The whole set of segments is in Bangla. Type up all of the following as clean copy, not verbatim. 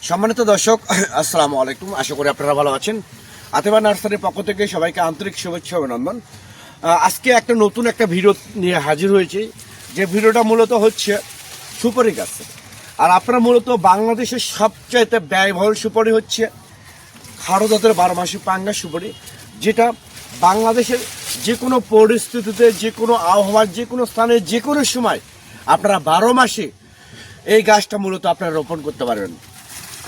সম্মানিত দর্শক, আসসালামু আলাইকুম। আশা করি আপনারা ভালো আছেন। আতেবা নার্সারির পক্ষ থেকে সবাইকে আন্তরিক শুভেচ্ছা অভিনন্দন। আজকে একটা নতুন ভিডিও নিয়ে হাজির হয়েছি, যে ভিডিওটা মূলত হচ্ছে সুপারি গাছ। আর আপনারা মূলত বাংলাদেশের সবচাইতে ব্যয়বহুল সুপারি হচ্ছে খাড়ো জাতের 12 মাসি পাঙ্গাস সুপারি, যেটা বাংলাদেশের যে কোনো পরিস্থিতিতে, যে কোনো আবহাওয়ার, যে কোনো স্থানে, যে কোনো সময় আপনারা 12 মাসে এই গাছটা মূলত আপনারা রোপণ করতে পারবেন।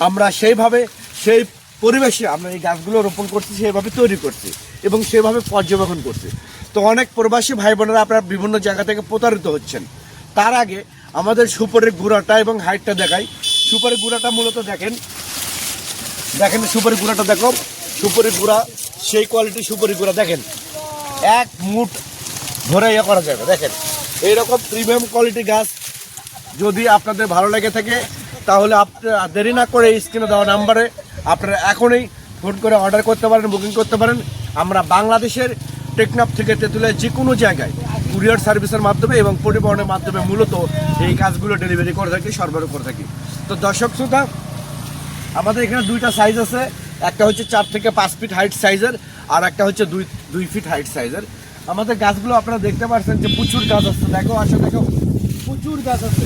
আমরা সেই পরিবেশে আমরা এই গাছগুলো রোপণ করছি, সেইভাবে তৈরি করছি এবং সেভাবে পর্যবেক্ষণ করছি। তো অনেক প্রবাসী ভাই বোনেরা আপনারা বিভিন্ন জায়গা থেকে প্রতারিত হচ্ছেন। তার আগে আমাদের সুপারির গুঁড়াটা এবং হাইটটা দেখাই। সুপারির গুঁড়াটা মূলত দেখেন সুপারির গুঁড়াটা দেখো, সুপারির গুঁড়া সেই কোয়ালিটি সুপারির গুঁড়া দেখেন, এক মুঠ ধরে করা যাবে। দেখেন এইরকম প্রিমিয়াম কোয়ালিটি গাছ যদি আপনাদের ভালো লেগে থাকে, তাহলে আপনারা দেরি না করে স্ক্রিনে দেওয়া নাম্বারে আপনারা এখনই ফোন করে অর্ডার করতে পারেন, বুকিং করতে পারেন। আমরা বাংলাদেশের টেকনাফ থেকে তেঁতুলিয়া যে কোনো জায়গায় কুরিয়ার সার্ভিসের মাধ্যমে এবং পরিবহনের মাধ্যমে মূলত এই গাছগুলো ডেলিভারি করে থাকি, সরবরাহ করে থাকি। তো দর্শক শ্রোতা, আমাদের এখানে দুইটা সাইজ আছে। একটা হচ্ছে 4 থেকে 5 ফিট হাইট সাইজের, আর একটা হচ্ছে 2 ফিট হাইট সাইজের। আমাদের গাছগুলো আপনারা দেখতে পাচ্ছেন যে প্রচুর গাছ আছে। দেখো প্রচুর গাছ আছে,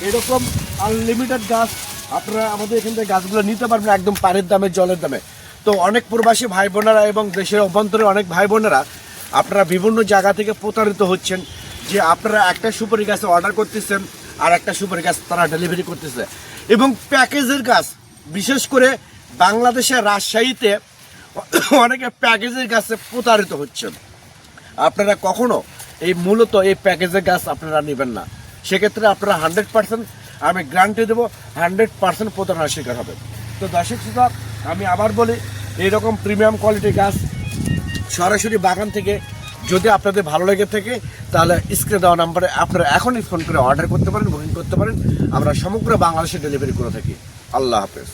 এরকম আনলিমিটেড গাছ। আপনারা আমাদের এখান থেকে গাছগুলো নিতে পারবেন একদম পানির দামে, জলের দামে। তো অনেক প্রবাসী ভাই বোনেরা এবং দেশের অভ্যন্তরে অনেক ভাই বোনেরা আপনারা বিভিন্ন জায়গা থেকে প্রতারিত হচ্ছেন, যে আপনারা একটা সুপারি গাছে অর্ডার করতেছেন আর একটা সুপারি গাছ তারা ডেলিভারি করতেছে। এবং প্যাকেজের গাছ, বিশেষ করে বাংলাদেশের রাজশাহীতে অনেকে প্যাকেজের গাছে প্রতারিত হচ্ছেন। আপনারা কখনো মূলত এই প্যাকেজের গাছ আপনারা নেবেন না। সেক্ষেত্রে আপনারা 100%, আমি গ্যারান্টি দেবো, 100% প্রতারণার শিকার হবে। তো দর্শক শ্রোতা, আমি আবার বলি, এইরকম প্রিমিয়াম কোয়ালিটির গাছ সরাসরি বাগান থেকে যদি আপনাদের ভালো লেগে থাকে, তাহলে স্ক্রিনে দেওয়া নাম্বারে আপনারা এখনই ফোন করে অর্ডার করতে পারেন, বুকিং করতে পারেন। আমরা সমগ্র বাংলাদেশে ডেলিভারি করে থাকি। আল্লাহ হাফেজ।